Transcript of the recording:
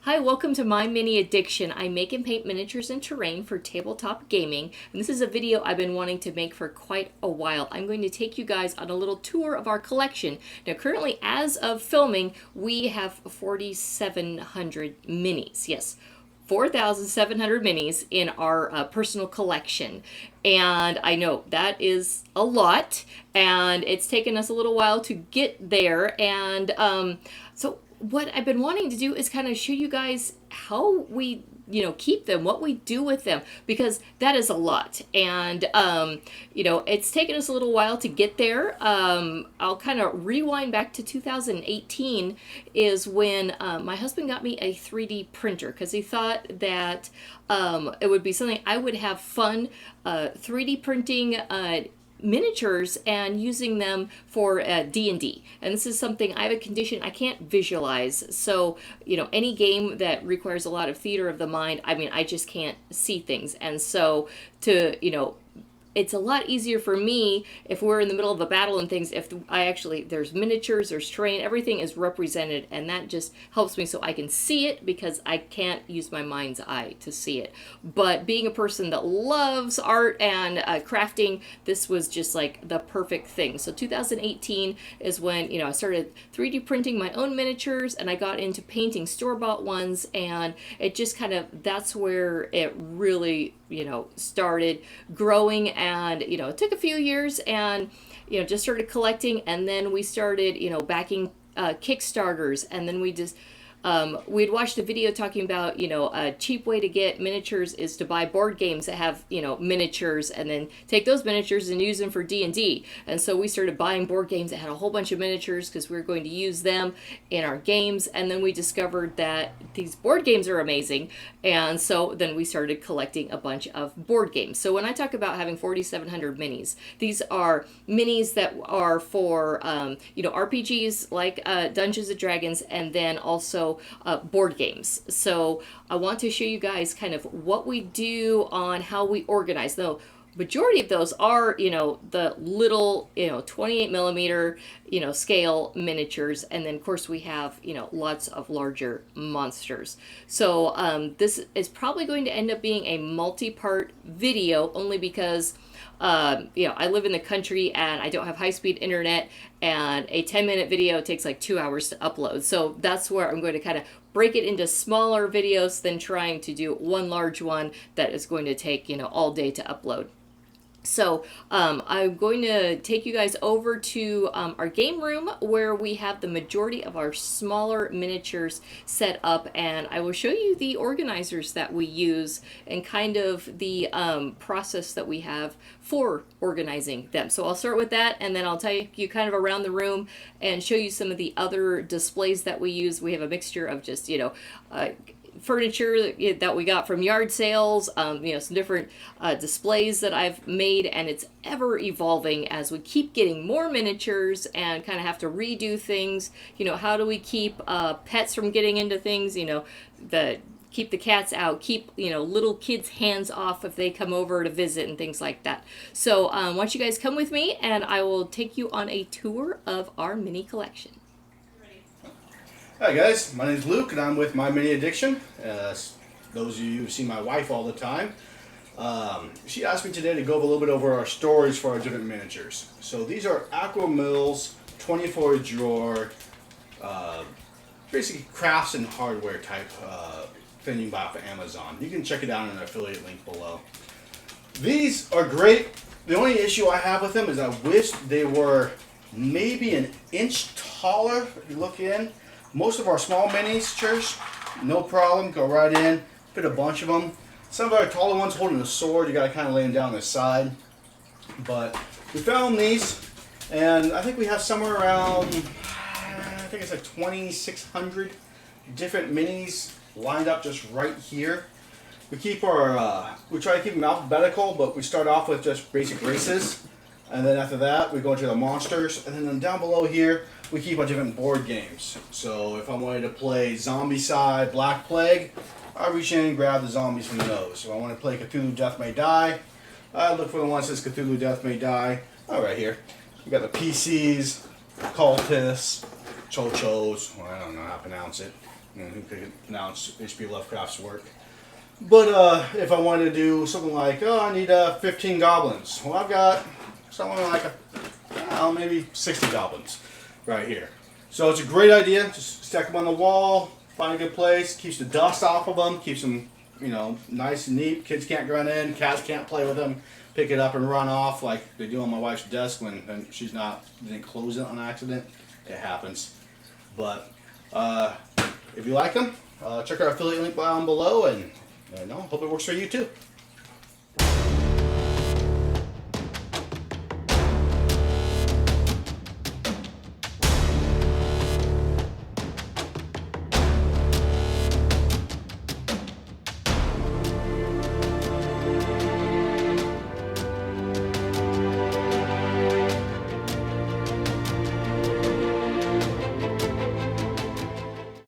Hi, welcome to My Mini Addiction. I make and paint miniatures and terrain for tabletop gaming, and this is a video I've been wanting to make for quite a while. I'm going to take you guys on a little tour of our collection. Now, currently, as of filming, we have 4,700 minis. Yes, 4,700 minis in our personal collection. And I know that is a lot, and it's taken us a little while to get there. And so what I've been wanting to do is kind of show you guys how we keep them, what we do with them, because that is a lot. And it's taken us a little while to get there. I'll kind of rewind back to 2018 is when my husband got me a 3D printer because he thought that it would be something I would have fun 3D printing miniatures and using them for D&D. And this is something, I have a condition I can't visualize. So, any game that requires a lot of theater of the mind, I just can't see things. And so it's a lot easier for me if we're in the middle of a battle and things, if there's miniatures, there's terrain, everything is represented, and that just helps me so I can see it because I can't use my mind's eye to see it. But being a person that loves art and crafting, this was just like the perfect thing. So 2018 is when, I started 3D printing my own miniatures, and I got into painting store-bought ones, and it just that's where it really started growing. And it took a few years, and just started collecting, and then we started backing Kickstarters, and then we'd watched a video talking about a cheap way to get miniatures is to buy board games that have miniatures, and then take those miniatures and use them for D&D. And so we started buying board games that had a whole bunch of miniatures because we were going to use them in our games. And then we discovered that these board games are amazing, and so then we started collecting a bunch of board games. So when I talk about having 4,700 minis, these are minis that are for RPGs like Dungeons and Dragons, and then also board games. So I want to show you guys kind of what we do on how we organize. Though majority of those are the little 28 millimeter scale miniatures, and then of course we have lots of larger monsters. So this is probably going to end up being a multi-part video, only because I live in the country and I don't have high-speed internet, and a 10-minute video takes like 2 hours to upload. So that's where I'm going to kind of break it into smaller videos than trying to do one large one that is going to take all day to upload. So I'm going to take you guys over to our game room where we have the majority of our smaller miniatures set up, and I will show you the organizers that we use and kind of the process that we have for organizing them. So I'll start with that, and then I'll take you kind of around the room and show you some of the other displays that we use. We have a mixture of just furniture that we got from yard sales, some different displays that I've made, and it's ever evolving as we keep getting more miniatures and kind of have to redo things. How do we keep pets from getting into things? Keep the cats out, keep little kids' hands off if they come over to visit and things like that. So why don't you guys come with me, and I will take you on a tour of our mini collection. Hi guys, my name is Luke, and I'm with My Mini Addiction. Those of you who see my wife all the time, she asked me today to go a little bit over our storage for our different miniatures. So these are Aqua Mills 24 drawer, basically crafts and hardware type thing you can buy off of Amazon. You can check it out in an affiliate link below. These are great. The only issue I have with them is I wish they were maybe an inch taller. If you look in, most of our small miniatures, no problem, go right in, fit a bunch of them. Some of our taller ones holding a sword, you gotta kind of lay them down the side. But we found these, and I think we have somewhere around, I think it's like 2,600 different minis lined up just right here. We keep our, we try to keep them alphabetical, but we start off with just basic races. And then after that, we go into the monsters. And then down below here, we keep our different board games. So if I wanted to play Zombicide, Black Plague, I reach in and grab the zombies from those. If I want to play Cthulhu Death May Die, I look for the one that says Cthulhu Death May Die. Oh, right here. We got the PCs, Cultists, Chochos, well, I don't know how to pronounce it. And who could announce H.P. Lovecraft's work? But if I wanted to do something like, oh, I need 15 goblins. Well, I've got something like maybe 60 goblins right here. So it's a great idea. Just stack them on the wall, find a good place, keeps the dust off of them, keeps them, nice and neat. Kids can't run in, cats can't play with them, pick it up and run off like they do on my wife's desk when she's didn't close it on accident. It happens. But if you like them, check our affiliate link down below, and hope it works for you too.